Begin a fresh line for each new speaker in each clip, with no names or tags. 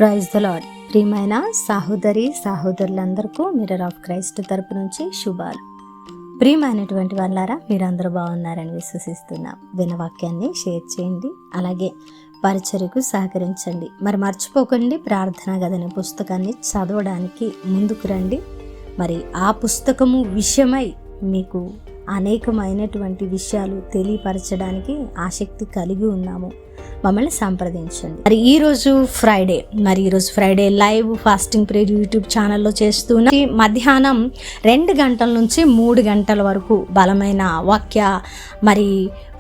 Praise the lord. ప్రియమైన సహోదరులందరికీ mirror of Christ తరపు నుంచి శుభాలు. ప్రియమైనటువంటి వాళ్ళారా, మీరందరూ బాగున్నారని విశ్వసిస్తున్నాం. వినవాక్యాన్ని షేర్ చేయండి, అలాగే పరిచర్యకు సహకరించండి. మరి మర్చిపోకండి, ప్రార్థనా గది పుస్తకాన్ని చదవడానికి ముందుకు రండి. మరి ఆ పుస్తకము విషయమై మీకు అనేకమైనటువంటి విషయాలు తెలియపరచడానికి ఆసక్తి కలిగి ఉన్నాము. మమ్మల్ని సంప్రదించండి. మరి ఈరోజు Friday live fasting prayer YouTube ఛానల్లో చేస్తున్నా. మధ్యాహ్నం 2 గంటల నుంచి 3 గంటల వరకు బలమైన వాక్య మరి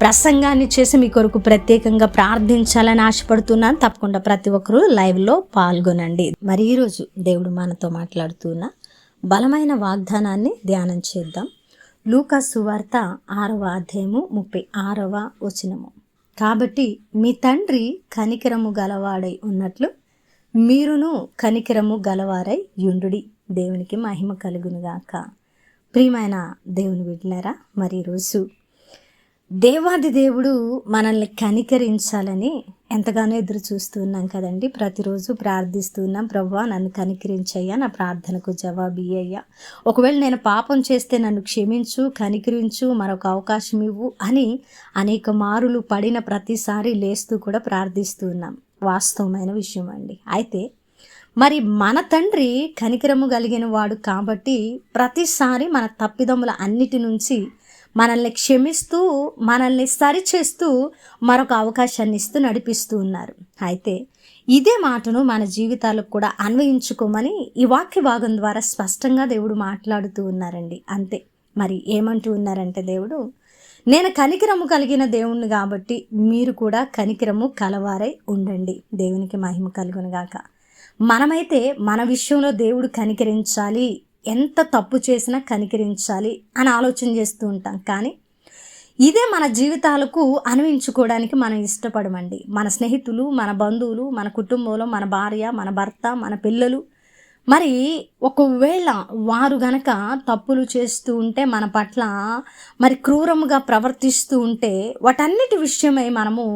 ప్రసంగాన్ని చేసి మీ కొరకు ప్రత్యేకంగా ప్రార్థించాలని ఆశపడుతున్నాను. తప్పకుండా ప్రతి ఒక్కరూ లైవ్లో పాల్గొనండి. మరి ఈరోజు దేవుడు మనతో మాట్లాడుతున్న బలమైన వాగ్దానాన్ని ధ్యానం చేద్దాం. లూకా సువార్త 6వ అధ్యాయము 36వ వచనము. కాబట్టి మీ తండ్రి కనికరము గలవాడై ఉన్నట్లు మీరును కనికరము గలవారై యుండుడి. దేవునికి మహిమ కలుగునుగాక. ప్రియమైన దేవుని బిడ్డలారా, మరి ఈరోజు దేవాది దేవుడు మనల్ని కనికరించాలని ఎంతగానో ఎదురు చూస్తున్నాం కదండి. ప్రతిరోజు ప్రార్థిస్తున్నాం, ప్రభువా నన్ను కనికరించయ్యా, నా ప్రార్థనకు జవాబు ఇయ్యయ్యా, ఒకవేళ నేను పాపం చేస్తే నన్ను క్షమించు, కనికరించు, మరొక అవకాశం ఇవ్వు అని అనేక మారులు పడిన ప్రతిసారి లేస్తూ కూడా ప్రార్థిస్తున్నాం. వాస్తవమైన విషయం అండి. అయితే మరి మన తండ్రి కనికరము కలిగిన వాడు కాబట్టి ప్రతిసారి మన తప్పిదముల అన్నిటి నుంచి మనల్ని క్షమిస్తూ, మనల్ని సరిచేస్తూ మరొక అవకాశాన్ని ఇస్తూ నడిపిస్తూ ఉన్నారు. అయితే ఇదే మాటను మన జీవితాలకు కూడా అన్వయించుకోమని ఈ వాక్య భాగం ద్వారా స్పష్టంగా దేవుడు మాట్లాడుతూ ఉన్నారండి. అంతే. మరి ఏమంటూ ఉన్నారంటే, దేవుడు నేను కనికరము కలిగిన దేవుణ్ణి కాబట్టి మీరు కూడా కనికరము కలవారై ఉండండి. దేవునికి మహిమ కలుగునుగాక. మనమైతే మన విషయంలో దేవుడు కనికరించాలి, ఎంత తప్పు చేసినా కనికరించాలి అని ఆలోచన చేస్తూ ఉంటాం. కానీ ఇదే మన జీవితాలకు అన్వయించుకోవడానికి మనం ఇష్టపడమండి. మన స్నేహితులు, మన బంధువులు, మన కుటుంబంలో మన భార్య, మన భర్త, మన పిల్లలు మరి ఒకవేళ వారు గనక తప్పులు చేస్తూ ఉంటే, మన పట్ల మరి క్రూరముగా ప్రవర్తిస్తూ ఉంటే, వాటన్నిటి విషయమై మనము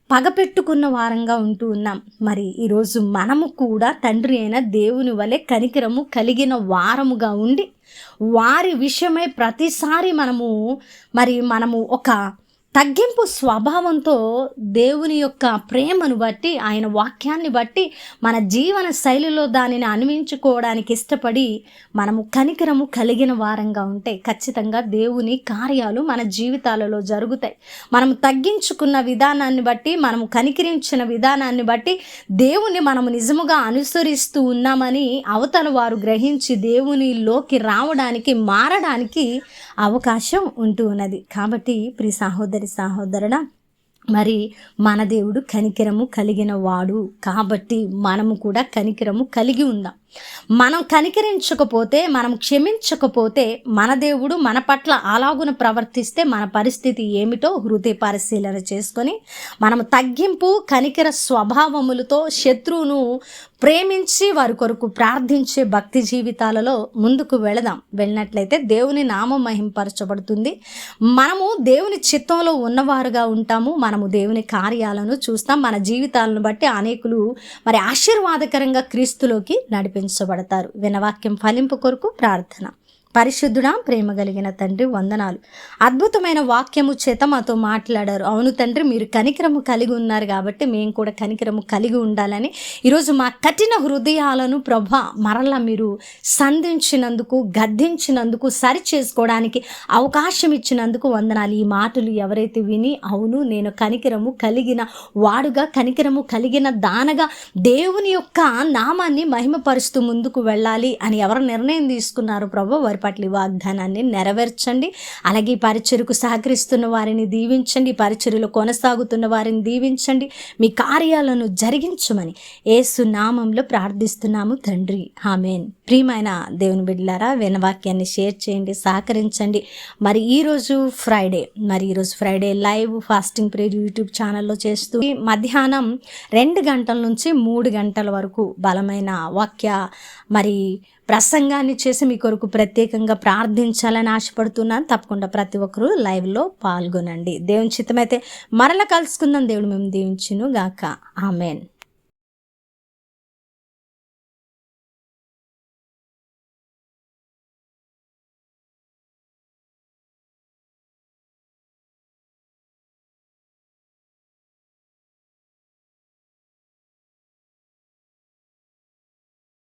పగపెట్టుకున్న వారంగా ఉంటూ ఉన్నాం. మరి ఈరోజు మనము కూడా తండ్రి అయిన దేవుని వలె కనికరము కలిగిన వారముగా ఉండి వారి విషయమై ప్రతిసారి మనము ఒక తగ్గింపు స్వభావంతో దేవుని యొక్క ప్రేమను బట్టి, ఆయన వాక్యాన్ని బట్టి మన జీవన శైలిలో దానిని అన్వయించుకోవడానికి ఇష్టపడి మనము కనికరము కలిగిన వారంగా ఉంటే ఖచ్చితంగా దేవుని కార్యాలు మన జీవితాలలో జరుగుతాయి. మనము తగ్గించుకున్న విధానాన్ని బట్టి, మనము కనికరించిన విధానాన్ని బట్టి దేవుని మనము నిజముగా అనుసరిస్తూ ఉన్నామని అవతల వారు గ్రహించి దేవునిలోకి రావడానికి, మారడానికి అవకాశం ఉంటూ ఉన్నది. కాబట్టి ప్రియ సహోదరుడా, మరి మన దేవుడు కనికరము కలిగిన వాడు కాబట్టి మనము కూడా కనికరము కలిగి ఉందాం. మనం కనికరించకపోతే, మనం క్షమించకపోతే, మన దేవుడు మన పట్ల అలాగున ప్రవర్తిస్తే మన పరిస్థితి ఏమిటో హృదయ పరిశీలన చేసుకొని మనము తగ్గింపు, కనికర స్వభావములతో శత్రువును ప్రేమించి వారి కొరకు ప్రార్థించే భక్తి జీవితాలలో ముందుకు వెళ్ళినట్లయితే దేవుని నామం మహింపరచబడుతుంది. మనము దేవుని చిత్తంలో ఉన్నవారుగా ఉంటాము. మనము దేవుని కార్యాలను చూస్తాం. మన జీవితాలను బట్టి అనేకులు మరి ఆశీర్వాదకరంగా క్రీస్తులోకి నడిపించబడతారు. వినవాక్యం ఫలింపు కొరకు ప్రార్థన. పరిశుద్ధుడా, ప్రేమ కలిగిన తండ్రి, వందనాలు. అద్భుతమైన వాక్యము చేత మాతో మాట్లాడారు. అవును తండ్రి, మీరు కనికరము కలిగి ఉన్నారు కాబట్టి మేము కూడా కనికరము కలిగి ఉండాలని ఈరోజు మా కఠిన హృదయాలను ప్రభా మరలా మీరు సంధించినందుకు, గద్దించినందుకు, సరి చేసుకోవడానికి అవకాశం ఇచ్చినందుకు వందనాలు. ఈ మాటలు ఎవరైతే విని అవును నేను కనికరము కలిగిన వాడుగా, కనికరము కలిగిన దానగా దేవుని యొక్క నామాన్ని మహిమపరుస్తూ ముందుకు వెళ్ళాలి అని ఎవరు నిర్ణయం తీసుకున్నారు ప్రభా, వారి పట్ల వాగ్దానాన్ని నెరవేర్చండి. అలాగే ఈ పరిచర్యకు సహకరిస్తున్న వారిని దీవించండి, పరిచర్యలో కొనసాగుతున్న వారిని దీవించండి, మీ కార్యాలను జరిగించమని యేసు నామంలో ప్రార్థిస్తున్నాము తండ్రి, ఆమేన్. ప్రియమైన దేవుని బిడ్డలారా, వినవాక్యాన్ని షేర్ చేయండి, సహకరించండి. మరి ఈరోజు Friday live fasting prayer YouTube ఛానల్లో చేస్తూ మధ్యాహ్నం 2 గంటల నుంచి 3 గంటల వరకు బలమైన వాక్య మరి ప్రసంగాన్ని చేసి మీ కొరకు ప్రత్యేకంగా ప్రార్థించాలని ఆశపడుతున్నాను. తప్పకుండా ప్రతి ఒక్కరూ లైవ్లో పాల్గొనండి. దేవుని చిత్తమైతే మరలా కలుసుకుందాం. దేవుడు మేము దీవించును గాక. ఆమెన్.